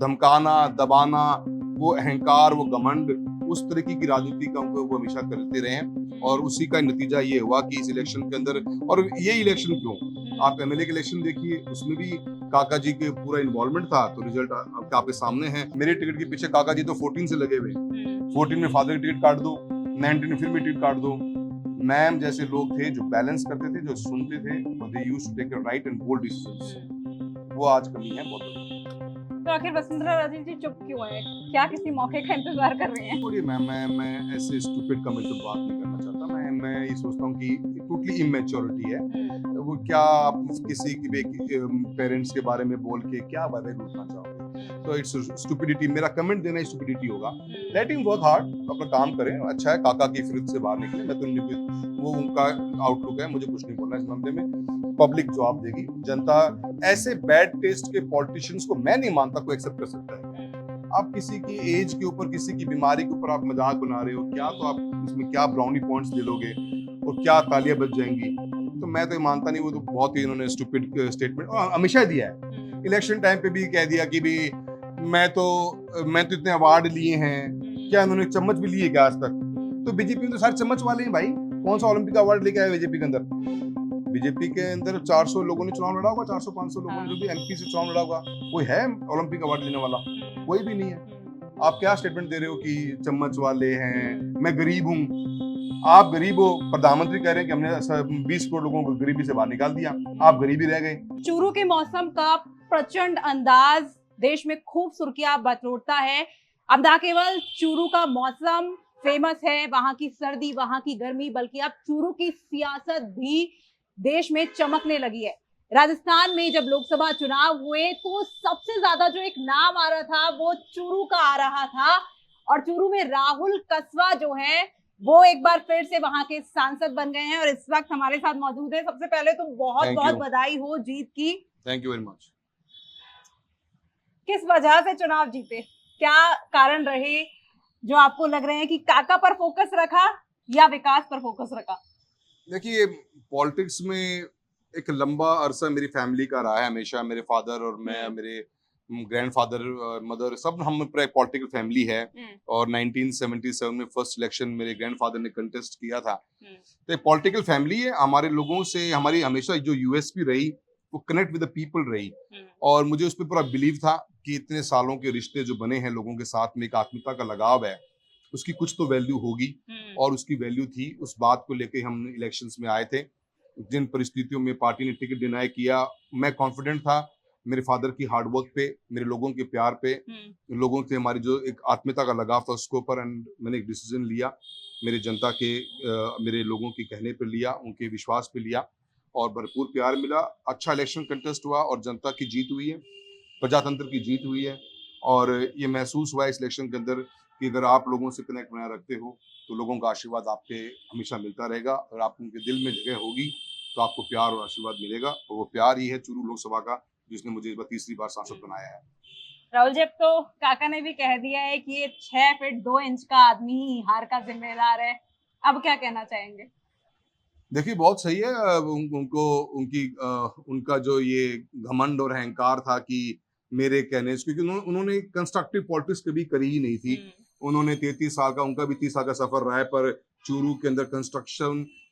धमकाना, दबाना, वो अहंकार, वो घमंड, उस तरीके की राजनीति का वो हमेशा करते रहे हैं और उसी का नतीजा ये हुआ कि इस इलेक्शन के अंदर। और ये इलेक्शन क्यों, आप एमएलए के इलेक्शन देखिए, उसमें भी काका जी के पूरा इन्वॉल्वमेंट था, तो रिजल्ट आपके सामने है। मेरे टिकट के पीछे काका जी तो 14 से लगे हुए हैं। 14 में फादर की टिकट काट दो, 19 में फिर भी टिकट काट दो। मैम जैसे लोग थे जो बैलेंस करते थे, जो सुनते थे, और they used to take a right and bold decisions, वो आज कमी है बहुत बड़ी। तो आखिर वसुंधरा राजे जी चुप क्यों है? क्या किसी मौके का इंतजार कर रही हैं? छोड़िए मैम, मैं ऐसे स्टूपिड कमेंट पे बात नहीं करना चाहता। मैं ये सोचता हूँ कि टोटली इमेच्योरिटी है। वो क्या आप किसी की पेरेंट्स के बारे में बोल के क्या बातें उठना चाहोगे? तो इट्स स्टूपिडिटी, मेरा कमेंट देना स्टूपिडिटी होगा। लेट हिम वर्क हार्ड, अपना काम करें, अच्छा है काका की फिरत से बाहर निकले। मैं तो उनकी, वो उनका आउटलुक है, मुझे कुछ नहीं बोलना इस मामले में। पब्लिक जवाब देगी, जनता। ऐसे बैड टेस्ट के पॉलिटिशियंस को मैं नहीं मानता कोई एक्सेप्ट कर सकता है। आप किसी की एज के ऊपर, किसी की बीमारी के ऊपर आप मजाक बना रहे हो क्या, तो आप इसमें क्या ब्राउनी पॉइंट्स ले लोगे और क्या तालियां बज जाएंगी? तो मैं तो ये मानता नहीं, वो तो बहुत ही इन्होंने स्टूपिड स्टेटमेंट हमेशा दिया है। इलेक्शन टाइम पे भी कह दिया कि भी मैं तो इतने अवार्ड लिए हैं, क्या इन्होंने चम्मच भी लिए क्या आज तक? तो बीजेपी में तो सारे चम्मच वाले हैं भाई। कौन सा ओलंपिक अवार्ड लेके आए बीजेपी के अंदर? बीजेपी के अंदर 400 लोगों ने चुनाव लड़ा होगा, 400-500 लोगों ने जो भी एमपी से चुनाव लड़ा होगा, कोई है ओलंपिक अवार्ड लेने वाला? कोई भी नहीं है। आप क्या स्टेटमेंट दे रहे हो कि चम्मच वाले हैं, मैं गरीब हूँ? आप गरीब हो, प्रधानमंत्री कह रहे हैं कि हमने 20 करोड़ लोगों को गरीबी से बाहर निकाल दिया, आप गरीबी रह गए। चूरू के मौसम का प्रचंड अंदाज देश में खूब सुर्खियां बटोरता है। अब ना केवल चूरू का मौसम फेमस है, वहां की सर्दी, वहां की गर्मी, बल्कि अब चूरू की सियासत भी देश में चमकने लगी है। राजस्थान में जब लोकसभा चुनाव हुए तो सबसे ज्यादा जो एक नाम आ रहा था वो चूरू का आ रहा था, और चूरू में राहुल कस्वा जो है वो एक बार फिर से वहां के सांसद बन गए हैं और इस वक्त हमारे साथ मौजूद है। सबसे पहले तो बहुत थैंक बहुत यू, बधाई हो जीत की। Thank you very much. किस वजह से चुनाव जीते? क्या कारण रहे जो आपको लग रहे हैं कि काका पर फोकस रखा या विकास पर फोकस रखा? देखिए, पॉलिटिक्स में एक लंबा अरसा मेरी फैमिली का रहा है हमेशा। मेरे फादर और मैं, मेरे ग्रैंडफादर, मदर, सब हम पूरा एक पॉलिटिकल फैमिली है। और 1977 में फर्स्ट इलेक्शन मेरे ग्रैंडफादर ने कंटेस्ट किया था। तो एक पॉलिटिकल फैमिली है हमारे लोगों से। हमारी हमेशा जो यूएसपी रही, वो कनेक्ट विद द पीपल रही। और मुझे उस पर पूरा बिलीव था कि इतने सालों के रिश्ते जो बने हैं लोगों के साथ में, एक आत्मीयता का लगाव है, उसकी कुछ तो वैल्यू होगी। और उसकी वैल्यू थी, उस बात को लेके हम इलेक्शंस में आए थे। जिन परिस्थितियों में पार्टी ने टिकट डिनाई किया, मैं कॉन्फिडेंट था मेरे फादर की हार्ड वर्क पे, मेरे लोगों के प्यार पे, लोगों से हमारी जो एक आत्मीयता का लगाव था उसके ऊपर। एंड मैंने एक डिसीजन लिया, मेरे जनता के मेरे लोगों के कहने पे लिया, उनके विश्वास पे लिया, और भरपूर प्यार मिला। अच्छा इलेक्शन कंटेस्ट हुआ और जनता की जीत हुई है, प्रजातंत्र की जीत हुई है। और ये महसूस हुआ इस इलेक्शन के अंदर कि अगर आप लोगों से कनेक्ट बनाए रखते हो तो लोगों का आशीर्वाद आपके हमेशा मिलता रहेगा। और आप उनके दिल में जगह होगी तो आपको प्यार और आशीर्वाद मिलेगा, और वो प्यार ही है चूरू लोकसभा का, जिसने मुझे इस बार तीसरी बार सांसद बनाया है। राहुल जी, अब तो काका ने भी कह दिया है कि ये 6 फीट 2 इंच का आदमी ही हार का जिम्मेदार है। अब क्या कहना चाहेंगे? देखिए बहुत सही है। उनको उनका जो ये घमंड और अहंकार था कि मेरे कहने से, क्योंकि उन्होंने कंस्ट्रक्टिव पॉलिटिक्स कभी करी ही नहीं थी। उन्होंने 33 साल का, उनका भी 30 साल का सफर रहा है, पर चूरू के अंदर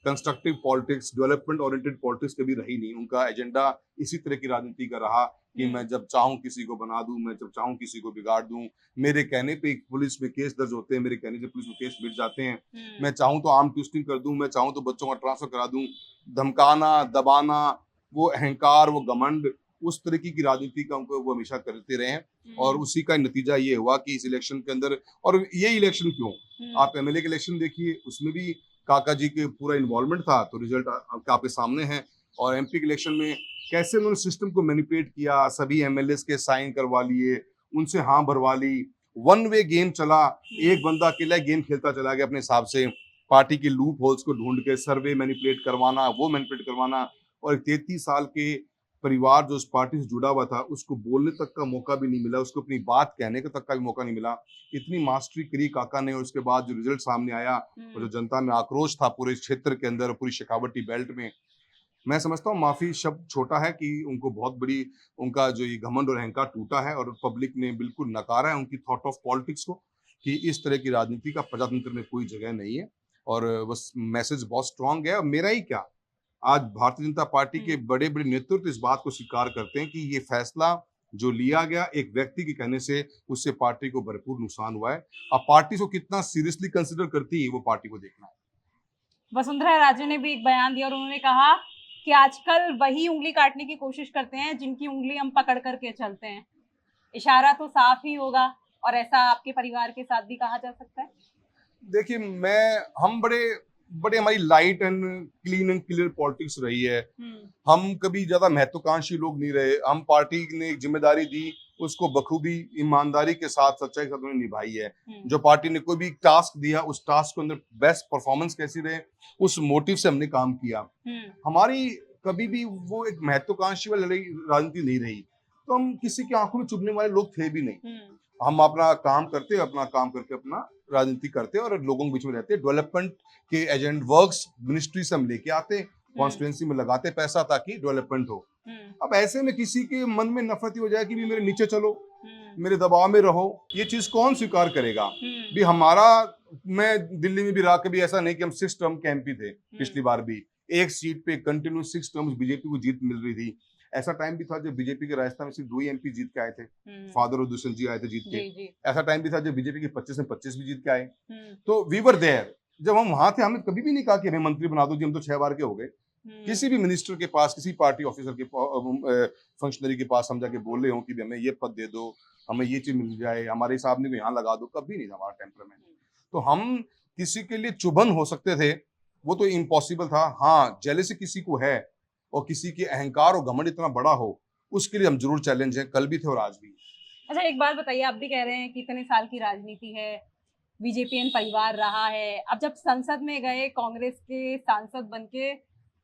constructive politics, development oriented politics कभी रही नहीं। उनका एजेंडा इसी तरह की राजनीति का रहा कि मैं जब चाहूं किसी को बना दूं, मैं जब चाहूं किसी को बिगाड़ दूं। मेरे कहने पे पुलिस में केस दर्ज होते हैं, मेरे कहने से पुलिस में केस मिट जाते हैं। मैं चाहूं तो आर्म ट्विस्टिंग कर दूं, मैं चाहूं तो बच्चों का ट्रांसफर करा दूं। धमकाना, दबाना, वो अहंकार, वो घमंड, उस तरीके की राजनीति का उनको वो हमेशा करते रहे हैं। और उसी का नतीजा ये हुआ कि इस इलेक्शन के अंदर। और ये इलेक्शन क्यों, आप एमएलए के इलेक्शन देखिए, उसमें भी काका जी के पूरा इन्वॉल्वमेंट था, तो रिजल्ट आपके सामने है। और एमपी के इलेक्शन में कैसे उन्होंने सिस्टम को मैनिपुलेट किया, सभी एमएलए के साइन करवा लिए, उनसे हाँ भरवा ली, वन वे गेम चला। एक बंदा अकेला गेम खेलता चला गया अपने हिसाब से, पार्टी के लूप होल्स को ढूंढ के सर्वे मैनिपुलेट करवाना, वो मैनिपुलेट करवाना। और 33 साल के परिवार जो उस पार्टी से जुड़ा हुआ था, उसको बोलने तक का मौका भी नहीं मिला, उसको अपनी बात कहने का तक का भी मौका नहीं मिला। इतनी मास्टरी करी काका ने, और उसके बाद जो रिजल्ट सामने आया और जो जनता में आक्रोश था पूरे क्षेत्र के अंदर, पूरी शेखावटी बेल्ट में, मैं समझता हूँ माफी शब्द छोटा है कि उनको बहुत बड़ी उनका जो ये घमंड और अहंकार टूटा है और पब्लिक ने बिल्कुल नकारा है उनकी थॉट ऑफ पॉलिटिक्स को कि इस तरह की राजनीति का प्रजातंत्र में कोई जगह नहीं है। और बस मैसेज बहुत स्ट्रांग है। और मेरा ही क्या, आज भारतीय जनता पार्टी के हम्म। बड़े बड़े नेतृत्व इस बात को स्वीकार करते हैं कि ये फैसला जो लिया गया एक व्यक्ति के कहने से उससे पार्टी को भरपूर नुकसान हुआ है। अब पार्टी को कितना सीरियसली कंसिडर करती है वो पार्टी को देखना है। वसुंधरा राजे ने भी एक बयान दिया और उन्होंने कहा कि आजकल वही उंगली काटने की कोशिश करते हैं जिनकी उंगली हम पकड़ करके चलते हैं। इशारा तो साफ ही होगा और ऐसा आपके परिवार के साथ भी कहा जा सकता है। देखिए हम बड़े बड़े हमारी light and clean and clear politics रही है। हम कभी ज्यादा महत्वाकांक्षी लोग नहीं रहे। हम पार्टी ने एक जिम्मेदारी दी उसको बखूबी ईमानदारी के साथ सच्चाई के साथ उन्होंने निभाई है। जो पार्टी ने कोई भी टास्क दिया उस टास्क के अंदर बेस्ट परफॉर्मेंस कैसी रहे उस मोटिव से हमने काम किया। हमारी कभी भी वो एक महत्वाकांक्षी वाली राजनीति नहीं रही। तो हम किसी की आंखों में चुभने वाले लोग थे भी नहीं। हम अपना काम करते अपना राजनीति करते और लोगों के बीच में रहते। डेवलपमेंट के एजेंट वर्क्स मिनिस्ट्री से हम लेके आते, कॉन्स्टिट्यूएंसी में लगाते पैसा ताकि डेवलपमेंट हो। अब ऐसे में किसी के मन में नफरत ही हो जाए कि भी मेरे नीचे चलो, मेरे दबाव में रहो, ये चीज कौन स्वीकार करेगा? भी हमारा, मैं दिल्ली में भी रहा, कभी ऐसा नहीं कि हम 6 टर्म के एमपी थे। पिछली बार भी एक सीट पे कंटिन्यू 6 टर्म्स बीजेपी को जीत मिल रही थी। ऐसा टाइम भी था जब बीजेपी के राजस्थान में सिर्फ 2 ही एमपी जीत के आए थे। फादर और दुष्यंत जी आए थे जीत के। ऐसा टाइम भी था जब बीजेपी के 25 में 25 भी जीत के आए। तो वी वर देयर। जब हम वहां थे हमने कभी भी नहीं कहा कि हमें मंत्री बना दो जी, हम तो 6 बार के हो गए। किसी भी मिनिस्टर के पास, किसी पार्टी ऑफिसर के फंक्शनरी के पास हम जाके बोल रहे हो कि हमें ये पद दे दो, हमें ये चीज मिल जाए, हमारे साहब ने भी यहाँ लगा दो, कभी नहीं था हमारा टेम्परामेंट। तो हम किसी के लिए चुभन हो सकते थे, वो तो इम्पॉसिबल था। हाँ, जेलसी किसी को है और किसी के अहंकार और घमंड इतना बड़ा हो, उसके लिए हम जरूर चैलेंज हैं, कल भी थे और आज भी। अच्छा, एक बात बताइए, आप भी कह रहे हैं कि इतने साल की राजनीति है, बीजेपीएन परिवार रहा है, अब जब संसद में गए कांग्रेस के सांसद बनके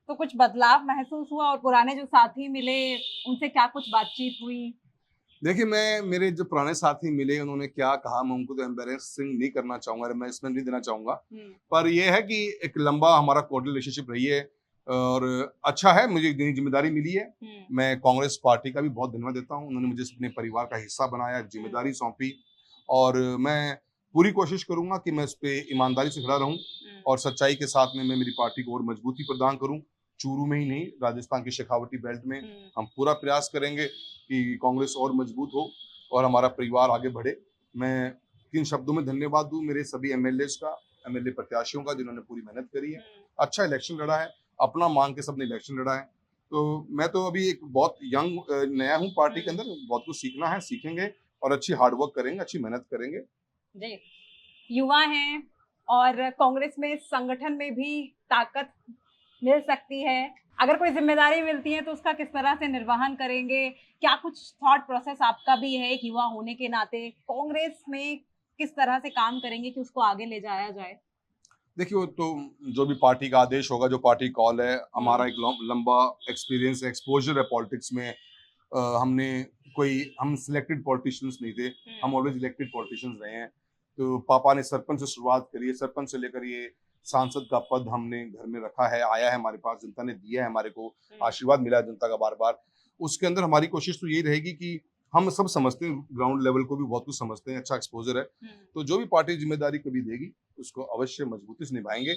तो कुछ बदलाव महसूस हुआ और पुराने जो साथी मिले उनसे क्या कुछ बातचीत हुई? देखिए, मेरे जो पुराने साथी मिले उन्होंने क्या कहा मैं उनको तो एम्बैरेसिंग नहीं करना चाहूंगा, मैं इसमें नहीं देना चाहूंगा। पर यह है कि एक लंबा हमारा कोर्डियल रिलेशनशिप रही है और अच्छा है, मुझे एक नई जिम्मेदारी मिली है। मैं कांग्रेस पार्टी का भी बहुत धन्यवाद देता हूँ। उन्होंने मुझे अपने परिवार का हिस्सा बनाया, जिम्मेदारी सौंपी और मैं पूरी कोशिश करूंगा कि मैं इस पे ईमानदारी से खड़ा रहूं और सच्चाई के साथ में मैं मेरी पार्टी को और मजबूती प्रदान करूं। चूरू में ही नहीं, राजस्थान के शेखावटी बेल्ट में हम पूरा प्रयास करेंगे कि कांग्रेस और मजबूत हो और हमारा परिवार आगे बढ़े। मैं किन शब्दों में धन्यवाद दूं मेरे सभी एमएलएस का, एमएलए प्रत्याशियों का जिन्होंने पूरी मेहनत करी है, अच्छा इलेक्शन लड़ा है, अपना मांग के सबने इलेक्शन लड़ा है। तो मैं तो अभी एक बहुत यंग नया हूँ पार्टी के अंदर, बहुत कुछ सीखना है, सीखेंगे और अच्छी हार्ड वर्क करेंगे, अच्छी मेहनत करेंगे। जी, युवा हैं और कांग्रेस में संगठन में भी ताकत मिल सकती है। अगर कोई जिम्मेदारी मिलती है तो उसका किस तरह से निर्वहन करेंगे? क्या कुछ थॉट प्रोसेस आपका भी है एक युवा होने के नाते? कांग्रेस में किस तरह से काम करेंगे कि उसको आगे ले जाया जाए? देखिए, वो तो जो भी पार्टी का आदेश होगा, जो पार्टी कॉल है, हमारा एक लंबा एक्सपीरियंस एक्सपोजर है पॉलिटिक्स में। हम सिलेक्टेड पॉलिटिशियंस नहीं थे, हम ऑलवेज इलेक्टेड पॉलिटिशियंस रहे हैं। तो पापा ने सरपंच से शुरुआत करी है, सरपंच से लेकर ये सांसद का पद हमने घर में रखा है, आया है हमारे पास, जनता ने दिया है हमारे को, आशीर्वाद मिला है जनता का बार बार। उसके अंदर हमारी कोशिश तो यही रहेगी कि हम सब समझते हैं, ग्राउंड लेवल को भी बहुत कुछ समझते हैं, अच्छा एक्सपोजर है। तो जो भी पार्टी जिम्मेदारी कभी देगी उसको अवश्य मजबूती से निभाएंगे।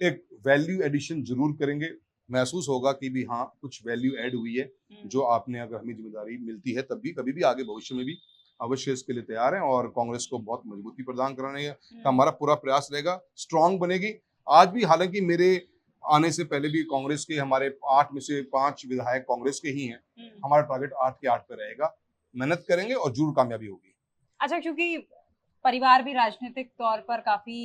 एक वैल्यू एडिशन जरूर करेंगे, महसूस होगा कि भी हाँ कुछ वैल्यू ऐड हुई है, जो आपने अगर हमें जिम्मेदारी मिलती है तब भी, कभी भी, आगे भविष्य में भी अवश्य इसके लिए तैयार हैं और कांग्रेस को बहुत मजबूती प्रदान कराने का हमारा पूरा प्रयास रहेगा। स्ट्रांग बनेगी। आज भी हालांकि मेरे आने से पहले भी कांग्रेस के हमारे 8 में से 5 विधायक कांग्रेस के ही हैं। हमारा टारगेट 8 के 8 पे रहेगा, मेहनत करेंगे और जरूर कामयाबी होगी। अच्छा, क्योंकि परिवार भी राजनीतिक तौर पर काफी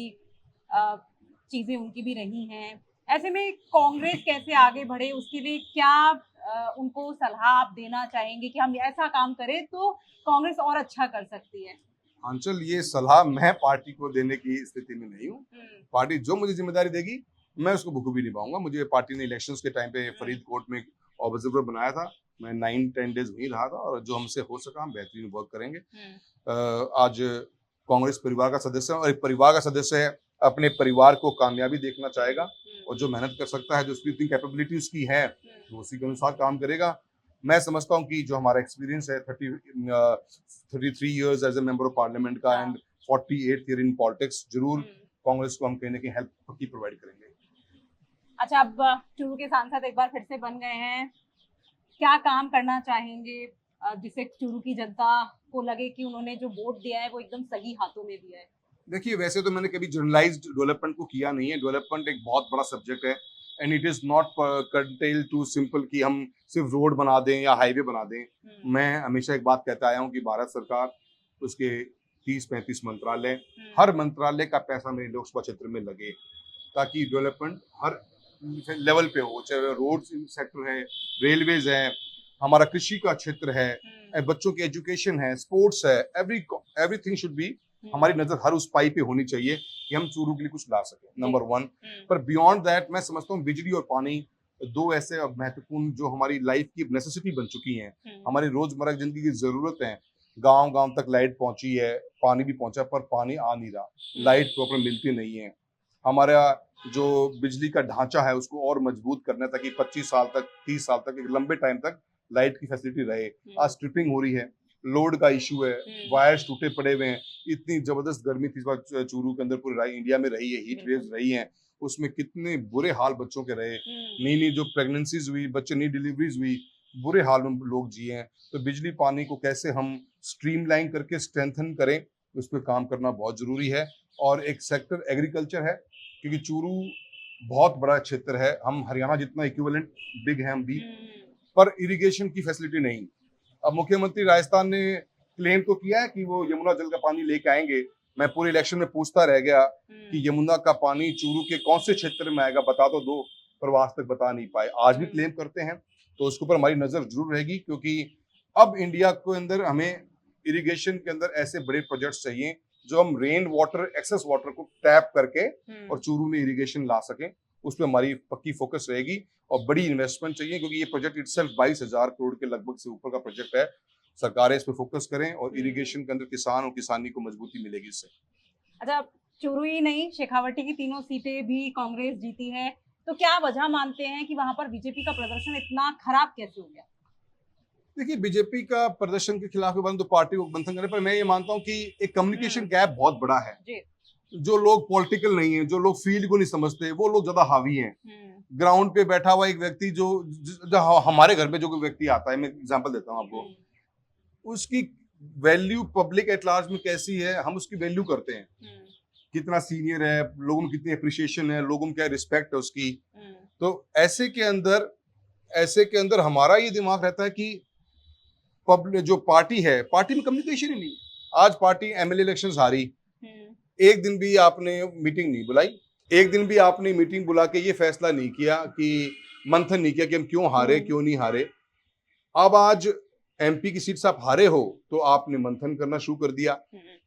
चीजें उनकी भी रही हैं, ऐसे में कांग्रेस कैसे आगे बढ़े उसके लिए क्या उनको सलाह आप देना चाहेंगे कि हम ऐसा काम करें तो कांग्रेस और अच्छा कर सकती है? आंचल, ये सलाह मैं पार्टी को देने की स्थिति में नहीं हूँ। पार्टी जो मुझे जिम्मेदारी देगी मैं उसको बखूबी निभाऊंगा। मुझे पार्टी ने इलेक्शंस के टाइम पे फरीदकोट में ऑब्जर्वर बनाया था, मैं 9-10 डेज वहीं रहा था और जो हमसे हो सका हम बेहतरीन वर्क करेंगे। आज कांग्रेस परिवार का सदस्य है और एक परिवार का सदस्य है, अपने परिवार को कामयाबी देखना चाहेगा और जो मेहनत कर सकता है, जो उसकी इतनी कैपेबिलिटी उसकी है, तो उसी के अनुसार काम करेगा। मैं समझता हूँ कि जो हमारा एक्सपीरियंस है 33 years as a member of parliament का and 48th year in politics, जरूर कांग्रेस को हम कहीं ना कहीं हेल्प पक्की प्रोवाइड करेंगे। अच्छा, अब चूरू के सांसद एक बार फिर से बन गए हैं, क्या काम करना चाहेंगे जिससे चूरू की जनता को लगे कि उन्होंने जो वोट दिया है वो एकदम सही हाथों में दिया है? देखिए, वैसे तो मैंने कभी जनरलाइज्ड डेवलपमेंट को किया नहीं है। डेवलपमेंट एक बहुत बड़ा सब्जेक्ट है एंड इट इज नॉट कंटेल टू सिंपल कि हम सिर्फ रोड बना दें या हाईवे बना दें। मैं हमेशा एक बात कहता आया हूँ कि भारत सरकार, उसके 30-35 मंत्रालय, हर मंत्रालय का पैसा मेरे लोकसभा क्षेत्र में लगे ताकि डेवलपमेंट हर लेवल पे हो, चाहे रोड सेक्टर है, रेलवेज है, हमारा कृषि का क्षेत्र है, बच्चों की एजुकेशन है, स्पोर्ट्स है, एवरीथिंग शुड बी, हमारी नजर हर उस पाई पे होनी चाहिए कि हम चूरू के लिए कुछ ला सके, नंबर 1। पर बियॉन्ड दैट मैं समझता हूँ बिजली और पानी दो ऐसे महत्वपूर्ण जो हमारी लाइफ की नेसेसिटी बन चुकी हैं, हमारी रोजमर्रा की जिंदगी की जरूरत है। गांव गांव तक लाइट पहुंची है, पानी भी पहुंचा, पर पानी आ नहीं रहा, लाइट प्रॉपर मिलती नहीं है। हमारा जो बिजली का ढांचा है उसको और मजबूत करना है ताकि 25 साल तक, 30 साल तक, एक लंबे टाइम तक लाइट की फैसिलिटी रहे। आज स्ट्रिपिंग हो रही है, लोड का इशू है, वायर्स टूटे पड़े हुए हैं। इतनी जबरदस्त गर्मी थी इस बार चूरू के अंदर, पूरे इंडिया में रही है, हीट वेव्स रही हैं, उसमें कितने बुरे हाल बच्चों के रहे। नई नई जो प्रेगनेंसीज हुई, बच्चे नई डिलीवरीज हुई, बुरे हाल में लोग जिए हैं। तो बिजली पानी को कैसे हम स्ट्रीमलाइन करके स्ट्रेंथन करें, उस पर काम करना बहुत जरूरी है। और एक सेक्टर एग्रीकल्चर है, क्योंकि चूरू बहुत बड़ा क्षेत्र है, हम हरियाणा जितना इक्विवेलेंट बिग है हम भी, पर इरिगेशन की फैसिलिटी नहीं। अब मुख्यमंत्री राजस्थान ने क्लेम तो किया है कि वो यमुना जल का पानी लेके आएंगे। मैं पूरे इलेक्शन में पूछता रह गया कि यमुना का पानी चूरू के कौन से क्षेत्र में आएगा, बता तो दो, पर आज तक बता नहीं पाए। आज भी क्लेम करते हैं, तो उसके ऊपर हमारी नजर जरूर रहेगी, क्योंकि अब इंडिया के अंदर हमें इरिगेशन के अंदर ऐसे बड़े प्रोजेक्ट्स चाहिए जो हम रेन वाटर, एक्सेस वाटर को टैप करके और चूरू में इरिगेशन ला सकें। उस पर हमारी पक्की फोकस रहेगी और बड़ी इन्वेस्टमेंट चाहिए, क्योंकि ये प्रोजेक्ट इटसेल्फ 22,000 करोड़ के लगभग से ऊपर का प्रोजेक्ट है। सरकारें इस पर फोकस करें और इरिगेशन के अंदर किसान और किसानी को मजबूती मिलेगी इससे। अच्छा, चूरू ही नहीं, शेखावटी की तीनों सीटें भी कांग्रेस जीती है, तो क्या वजह मानते हैं कि वहां पर बीजेपी का प्रदर्शन इतना खराब कैसे हो गया? देखिए, बीजेपी का प्रदर्शन के खिलाफ तो पार्टी को मंथन करने पर मैं ये मानता हूँ कि एक कम्युनिकेशन गैप बहुत बड़ा है। जो लोग पॉलिटिकल नहीं है, जो लोग फील्ड को नहीं समझते, वो लोग ज्यादा हावी हैं। ग्राउंड पे बैठा हुआ एक व्यक्ति जो हमारे घर में जो व्यक्ति आता है, मैं एग्जांपल देता हूँ आपको, उसकी वैल्यू पब्लिक एट लार्ज में कैसी है, हम उसकी वैल्यू करते हैं। कितना सीनियर है, लोगों में कितनी अप्रिसिएशन है, लोगों में क्या रिस्पेक्ट है उसकी। तो ऐसे के अंदर हमारा ये दिमाग रहता है कि पब्लिक जो पार्टी है, पार्टी में कम्युनिकेशन ही नहीं। आज पार्टी एमएलए इलेक्शंस हारी, एक दिन भी आपने मीटिंग नहीं बुलाई, एक दिन भी आपने मीटिंग बुला के ये फैसला नहीं किया कि मंथन नहीं किया कि हम क्यों हारे, क्यों नहीं हारे। अब आज एमपी की सीट से आप हारे हो तो आपने मंथन करना शुरू कर दिया।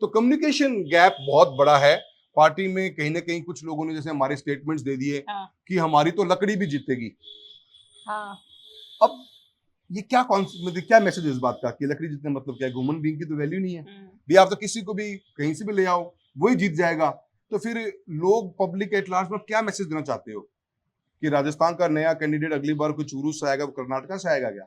तो कम्युनिकेशन गैप बहुत बड़ा है पार्टी में। कहीं ना कहीं कुछ लोगों ने जैसे हमारे स्टेटमेंट्स दे दिए कि हमारी तो लकड़ी भी जीतेगी। अब ये क्या मैसेज है इस बात का कि लकड़ी जीतने मतलब क्या है? ह्यूमन बीइंग की तो वैल्यू नहीं है भी। आप तो किसी को भी कहीं से भी ले आओ, वही जीत जाएगा। तो फिर लोग पब्लिक एट लार्ज में क्या मैसेज देना चाहते हो कि राजस्थान का नया कैंडिडेट अगली बार कोई चूरू से आएगा, कर्नाटका से आएगा क्या?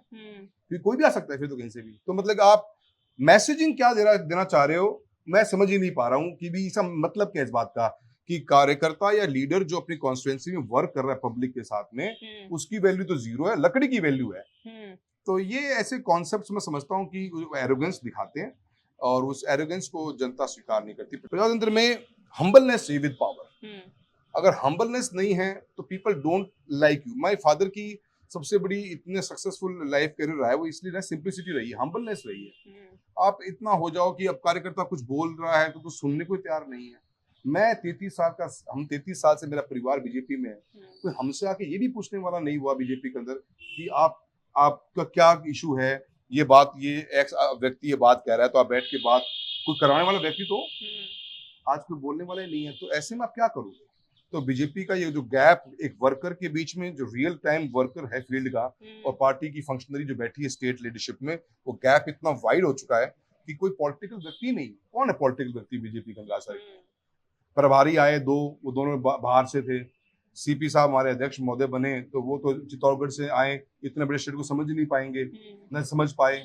फिर कोई भी आ सकता है फिर तो कहीं से भी। तो मतलब आप मैसेजिंग क्या देना चाह रहे हो, मैं समझ ही नहीं पा रहा हूँ कि भी इसका मतलब क्या है इस बात का कि कार्यकर्ता या लीडर जो अपनी कॉन्स्टिट्यूएंसी में वर्क कर रहा है पब्लिक के साथ में, उसकी वैल्यू तो जीरो है, लकड़ी की वैल्यू है। तो ये ऐसे कॉन्सेप्ट्स मैं समझता हूँ कि एरोगेंस दिखाते हैं और उस एरोगेंस को जनता स्वीकार नहीं करती। प्रजातंत्र में हम्बलनेस चाहिए विद पावर। अगर हम्बलनेस नहीं है तो people don't like you. My father की सबसे बड़ी इतने सक्सेसफुल लाइफ करियर रहा है वो इसलिए ना, सिंप्लिसिटी रही है, हम्बलनेस रही है। आप इतना हो जाओ कि अब कार्यकर्ता कुछ बोल रहा है तो कुछ सुनने को तैयार नहीं है। मैं 33 साल का, हम 33 साल से मेरा परिवार बीजेपी में है, तो हमसे आके ये भी पूछने वाला नहीं हुआ बीजेपी के अंदर कि आपका क्या इशू है। ये बात, ये एक्स व्यक्ति ये बात कह रहा है तो आप बैठ के बात, कोई कराने वाला व्यक्ति तो आज कोई बोलने वाला ही नहीं है। तो ऐसे में आप क्या करोगे? तो बीजेपी का ये जो गैप एक वर्कर के बीच में, जो रियल टाइम वर्कर है फील्ड का, और पार्टी की फंक्शनरी जो बैठी है स्टेट लीडरशिप में, वो गैप इतना वाइड हो चुका है कि कोई पॉलिटिकल व्यक्ति नहीं। कौन है पॉलिटिकल व्यक्ति बीजेपी का? प्रभारी आए दो, वो दोनों बाहर से थे। सीपी साहब हमारे अध्यक्ष महोदय बने तो वो तो चित्तौड़गढ़ से आए, इतने बड़े स्टेट को समझ ही नहीं पाएंगे, न समझ पाए।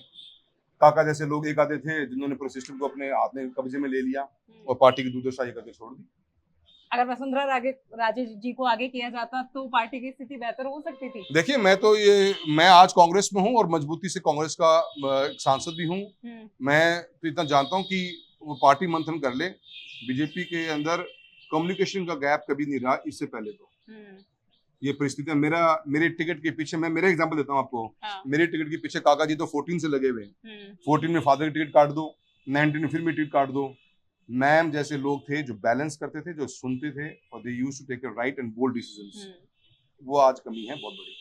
काका जैसे लोग एक आधे थे जिन्होंने पूरे सिस्टम को अपने हाथ में कब्जे में ले लिया और पार्टी की दूरदर्शाही करके छोड़ दी। अगर वसुंधरा राजे जी को आगे किया जाता तो पार्टी की स्थिति बेहतर हो सकती थी। देखिए मैं आज कांग्रेस में हूँ और मजबूती से कांग्रेस का एक सांसद भी हूँ। मैं तो इतना जानता हूँ कि वो पार्टी मंथन कर ले। बीजेपी के अंदर कम्युनिकेशन का गैप कभी नहीं रहा इससे पहले तो। ये परिस्थितियां मेरे टिकट के पीछे, मैं मेरा एग्जांपल देता हूँ आपको। मेरे टिकट के पीछे काका जी तो 14 से लगे हुए हैं। 14 में फादर की टिकट काट दो, 19 में फिर मेरी टिकट काट दो। मैम जैसे लोग थे जो बैलेंस करते थे, जो सुनते थे और they used to take right and bold decisions. वो आज कमी है बहुत बड़ी।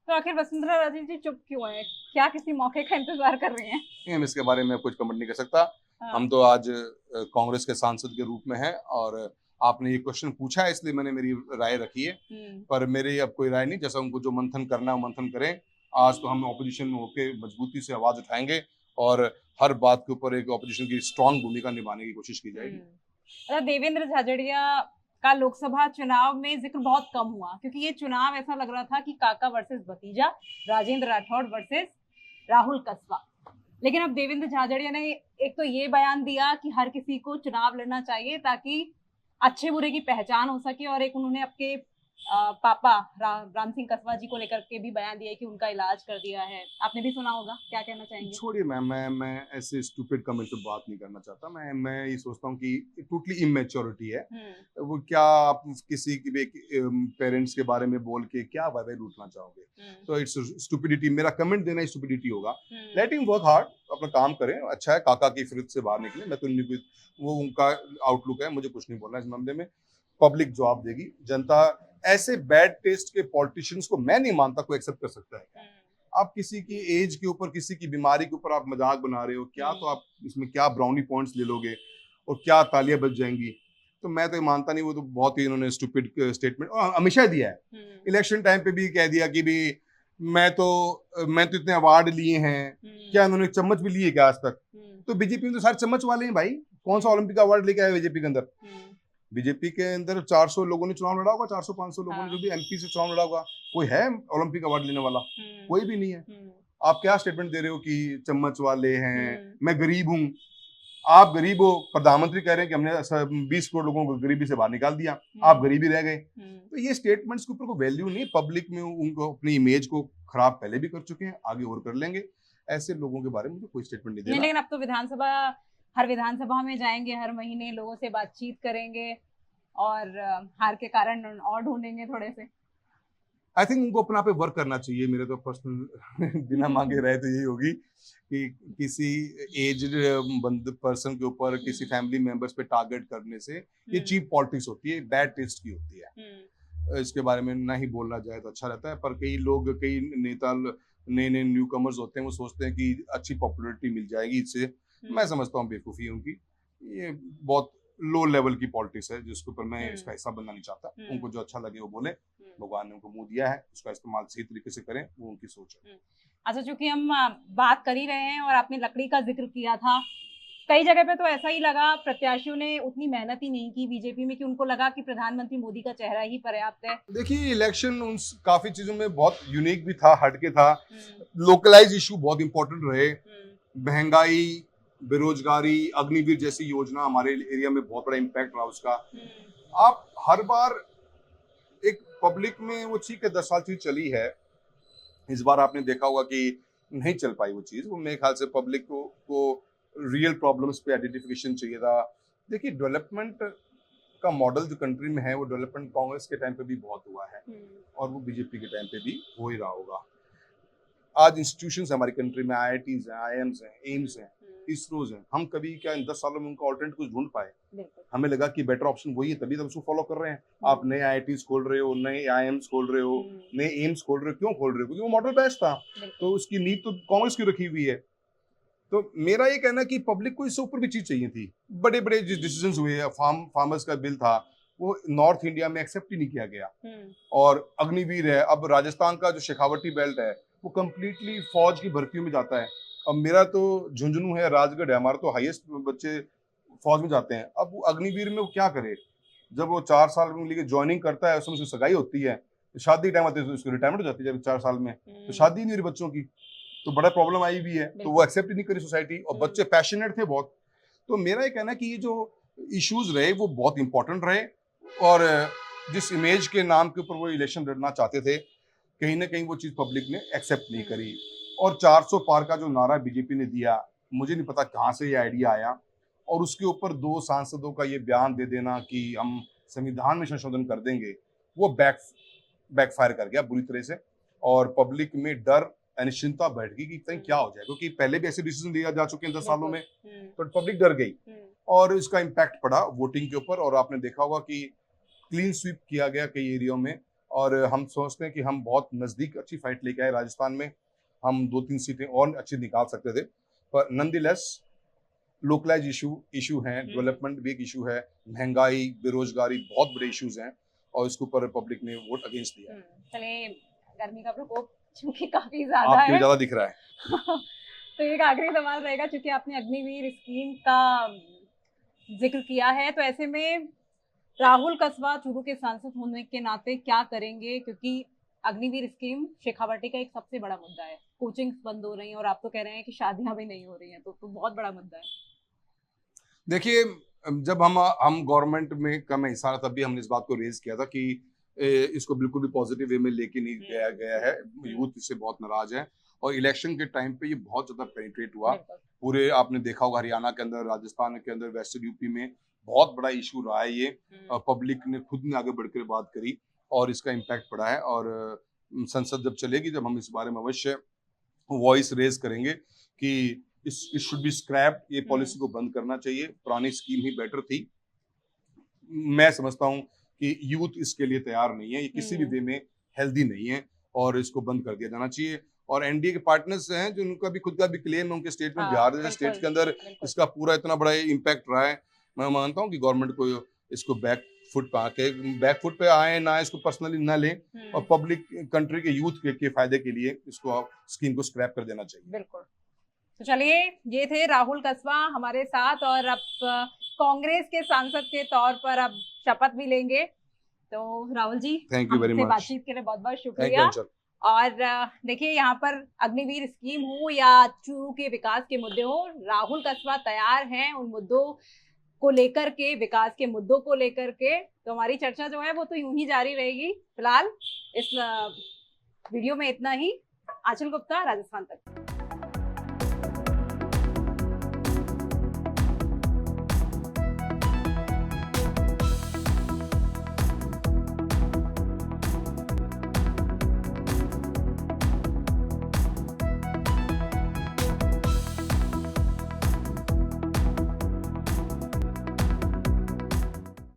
तो आखिर वसुंधरा राजे जी चुप क्यों हैं? क्या किसी मौके का इंतजार कर रही हैं? हम इसके बारे में कुछ कमेंट नहीं कर सकता। हम तो आज कांग्रेस के सांसद के रूप में हैं और आपने ये क्वेश्चन पूछा है इसलिए मैंने मेरी राय रखी है। पर मेरी अब कोई राय नहीं, जैसा उनको जो मंथन करना है मंथन करें। आज तो हम ऑपोजिशन में होकर मजबूती से आवाज उठाएंगे और हर बात के ऊपर एक ऑपोजिशन की स्ट्रांग भूमिका निभाने की कोशिश की जाएगी। देवेंद्र झाझड़िया का लोकसभा चुनाव में जिक्र बहुत कम हुआ क्योंकि ये चुनाव ऐसा लग रहा था कि काका वर्सेस भतीजा, राजेंद्र राठौड़ वर्सेस राहुल कस्बा। लेकिन अब देवेंद्र झाझड़िया ने एक तो ये बयान दिया कि हर किसी को चुनाव लड़ना चाहिए ताकि अच्छे बुरे की पहचान हो सके, और एक उन्होंने आपके पापा राम सिंह कस्बा जी को लेकर के भी बयान दिया कि उनका इलाज कर दिया है। आपने भी सुना होगा, क्या कहना चाहेंगे? छोड़िए मैम, मैं ऐसे स्टूपिड कमेंट पे बात नहीं करना चाहता। मैं ये सोचता हूँ कि टोटली इमेच्योरिटी है। वो क्या आप किसी के पेरेंट्स के बारे में बोल के क्या वाइब लूटना चाहोगे? तो इट्स स्टूपिडिटी। मेरा कमेंट देना स्टूपिडिटी होगा। लेट हिम वर्क हार्ड, अपना काम करें। अच्छा है काका की फिरत से बाहर निकले। मैं तो वो उनका आउटलुक है, मुझे कुछ नहीं बोलना इस मामले में। पब्लिक जवाब देगी, जनता। ऐसे बैड टेस्ट के पॉलिटिशियंस को मैं नहीं मानता कोई एक्सेप्ट कर सकता है। आप किसी की एज के ऊपर, किसी की बीमारी के ऊपर आप मजाक बना रहे हो क्या? तो आप इसमें क्या ब्राउनी पॉइंट्स ले लोगे और क्या तालियां बज जाएंगी? तो मैं तो मानता नहीं। वो तो बहुत ही इन्होंने स्टूपिड स्टेटमेंट हमेशा दिया है। इलेक्शन टाइम पे भी कह दिया कि भी मैं तो इतने अवार्ड लिए हैं। क्या इन्होंने चम्मच भी लिए क्या आज तक? तो बीजेपी में तो सारे चम्मच वाले हैं भाई। कौन सा ओलंपिक अवार्ड लेके आए बीजेपी के अंदर? बीजेपी के अंदर 400 लोगों ने चुनाव लड़ा होगा, 400-500 लोगों ने जो भी एमपी से चुनाव लड़ा होगा। कोई है ओलंपिक अवार्ड लेने वाला? कोई भी नहीं है। आप क्या स्टेटमेंट दे रहे हो कि चम्मच वाले हैं, मैं गरीब हूं? आप गरीब हो, प्रधानमंत्री कह रहे हैं कि हमने 20 करोड़ लोगों को गरीबी से बाहर निकाल दिया, आप गरीबी रह गए। तो ये स्टेटमेंट्स के ऊपर कोई वैल्यू नहीं। पब्लिक में उनको अपनी इमेज को खराब पहले भी कर चुके हैं, आगे और कर लेंगे। ऐसे लोगों के बारे में मुझे कोई स्टेटमेंट नहीं देना। लेकिन अब तो हर विधानसभा में जाएंगे, हर महीने लोगों से बातचीत करेंगे और हार के कारण और ढूंढेंगे थोड़े से। आई थिंक उनको अपना पे वर्क करना चाहिए। मेरे तो पर्सनल बिना मांगे रहे तो यही होगी कि किसी एज्ड पर्सन के ऊपर, किसी फैमिली मेंबर्स पे टारगेट करने से ये चीप पॉलिटिक्स होती है, बैड टेस्ट की होती है। इसके बारे में ना ही बोलना जाए तो अच्छा रहता है। पर कई नेता नए न्यू कमर्स होते हैं, वो सोचते हैं कि अच्छी पॉपुलैरिटी मिल जाएगी इससे। मैं समझता हूँ बेवकूफ़ी है उनकी। ये बहुत लो लेवल की पॉलिटिक्स है जिसके ऊपर मैं इसका हिस्सा बनना नहीं चाहता। उनको जो अच्छा लगे वो बोले। भगवान ने उनको मुंह दिया है, उसका इस्तेमाल सही तरीके से करें, वो उनकी सोच है। अच्छा, चूंकि हम बात कर ही रहे हैं और आपने लकड़ी का जिक्र किया था, कई जगह पे तो ऐसा ही लगा प्रत्याशियों ने उतनी मेहनत ही नहीं की बीजेपी में कि उनको लगा कि प्रधानमंत्री मोदी का चेहरा ही पर्याप्त है। देखिए इलेक्शन उन काफी चीजों में बहुत यूनिक भी था, हटके था। लोकलाइज इशू बहुत इंपॉर्टेंट रहे। महंगाई, बेरोजगारी, अग्निवीर जैसी योजना हमारे एरिया में बहुत बड़ा इम्पैक्ट रहा उसका। आप हर बार एक पब्लिक में वो चीज 10 साल चीज चली है, इस बार आपने देखा होगा कि नहीं चल पाई वो चीज। वो मेरे ख्याल से पब्लिक को रियल प्रॉब्लम्स पे आइडेंटिफिकेशन चाहिए था। देखिए डेवलपमेंट का मॉडल जो कंट्री में है वो डेवलपमेंट कांग्रेस के टाइम पे भी बहुत हुआ है और वो बीजेपी के टाइम पे भी हो ही रहा होगा। आज इंस्टीट्यूशंस हमारी कंट्री में, IITs हैं, IIMs हैं, एम्स हैं, इसरोज हैं। हम कभी क्या इन 10 सालों में उनका ऑल्टरनेट कुछ ढूंढ पाए? हमें लगा कि बेटर ऑप्शन वही है, तभी तो उसको फॉलो कर रहे हैं। आप नए IITs खोल रहे हो, नए IIMs खोल रहे हो, नए एम्स खोल रहे हो। क्यों खोल रहे हो? क्योंकि वो मॉडल बेस्ट था, तो उसकी नींव तो कांग्रेस की रखी हुई है। तो मेरा ये कहना कि पब्लिक को इससे ऊपर भी चीज चाहिए थी। बड़े बड़े जो डिसीजंस हुए, फार्मर्स का बिल था वो नॉर्थ इंडिया में एक्सेप्ट ही नहीं किया गया। और अग्निवीर है, अब राजस्थान का जो शेखावटी बेल्ट है वो कंप्लीटली फौज की भर्तियों में जाता है। अब मेरा तो झुंझुनू है, राजगढ़ है, हमारा तो हाईएस्ट बच्चे फौज में जाते हैं। अब वो अग्निवीर में वो क्या करे? जब वो 4 साल में लेके ज्वाइनिंग करता है, उसमें उसकी सगाई होती है, तो शादी टाइम आती है तो उसकी रिटायरमेंट हो जाती है जब 4 साल में, तो शादी ही नहीं हो रही बच्चों की, तो बड़ा प्रॉब्लम आई भी है, तो वो एक्सेप्ट ही नहीं करी सोसाइटी, और बच्चे पैशनेट थे बहुत। तो मेरा ये कहना है कि ये जो इश्यूज रहे वो बहुत इंपॉर्टेंट रहे, और जिस इमेज के नाम के ऊपर वो इलेक्शन लड़ना चाहते थे, कहीं ना कहीं वो चीज पब्लिक ने एक्सेप्ट नहीं करी। और 400 पार का जो नारा बीजेपी ने दिया, मुझे नहीं पता कहाँ से ये आइडिया आया, और उसके ऊपर 2 सांसदों का ये बयान दे देना कि हम संविधान में संशोधन कर देंगे, वो बैकफायर कर गया बुरी तरह से, और पब्लिक में डर अनिश्चिंतता बैठ गई कि कहीं क्या हो जाए, क्योंकि पहले भी ऐसे डिसीजन लिया जा चुके हैं 10 सालों में, तो पब्लिक डर गई, और इसका इम्पैक्ट पड़ा वोटिंग के ऊपर। और आपने देखा होगा कि क्लीन स्वीप किया गया कई एरियो में, और हम सोचते हैं कि हम बहुत नजदीक अच्छी फाइट लेके आए राजस्थान में, हम 2-3 सीटें और अच्छी निकाल सकते थे, पर नॉनदलेस लोकलाइज इशू हैं, डेवलपमेंट भी एक इशू है, महंगाई, बेरोजगारी बहुत बड़े इश्यूज हैं, और इसके ऊपर पब्लिक ने वोट अगेंस्ट दिया। चलिए, गर्मी का प्रकोप चूंकि काफी ज्यादा आपके है, ज्यादा दिख रहा है। तो एक आखिरी सवाल रहेगा, चूंकि आपने अग्निवीर स्कीम का जिक्र किया है, तो ऐसे में राहुल कस्बा चूरू के सांसद होने के नाते क्या करेंगे, क्योंकि अग्निवीर स्कीम शेखावाटी का एक सबसे बड़ा मुद्दा है, कोचिंग्स बंद हो रही हैं और आप तो कह रहे हैं कि शादियां भी नहीं हो रही हैं, तो बहुत बड़ा मुद्दा है। देखिए, जब हम गवर्नमेंट में कम हिस्सा था, तब भी हमने इस बात को रेज किया था कि इसको बिल्कुल भी पॉजिटिव वे में लेके नहीं गया गया है, यूथ इससे बहुत नाराज है, और इलेक्शन के टाइम पे ये बहुत ज्यादा पेनिट्रेट हुआ पूरे। आपने देखा होगा हरियाणा के अंदर, राजस्थान के अंदर, वेस्टर्न यूपी में बहुत बड़ा इशू रहा है ये, पब्लिक ने खुद ने आगे बढ़कर बात करी, और इसका इम्पैक्ट पड़ा है। और संसद जब चलेगी, जब हम इस बारे में अवश्य वॉइस रेज करेंगे कि इट शुड बी स्क्रैप, ये पॉलिसी को बंद करना चाहिए, पुरानी स्कीम ही बेटर थी। मैं समझता हूं कि यूथ इसके लिए तैयार नहीं है, ये किसी भी वे में हेल्दी नहीं है, और इसको बंद कर दिया जाना चाहिए। और एनडीए के पार्टनर्स हैं जो उनका भी खुद का भी क्लेम है उनके स्टेट में, बिहार जैसे स्टेट के अंदर इसका पूरा इतना बड़ा इम्पैक्ट रहा है। मैं मानता हूँ कि गवर्नमेंट को इसको बैक फुट पे आए ना, इसको पर्सनली ना ले, और पब्लिक कंट्री के यूथ के फायदे के लिए इसको स्कीम को स्क्रैप कर देना चाहिए। बिल्कुल। तो चलिए, ये थे राहुल कस्बा हमारे साथ, और अब कांग्रेस के सांसद के तौर पर अब शपथ भी लेंगे। तो Rahul ji, thank you very much, बातचीत के लिए बहुत बहुत शुक्रिया। और देखिए, यहाँ पर अग्निवीर स्कीम हो या चूरू के विकास के मुद्दे हो, राहुल कस्बा तैयार हैं उन मुद्दों को लेकर के, विकास के मुद्दों को लेकर के। तो हमारी चर्चा जो है वो तो यूं ही जारी रहेगी। फिलहाल इस वीडियो में इतना ही। आंचल गुप्ता, राजस्थान तक।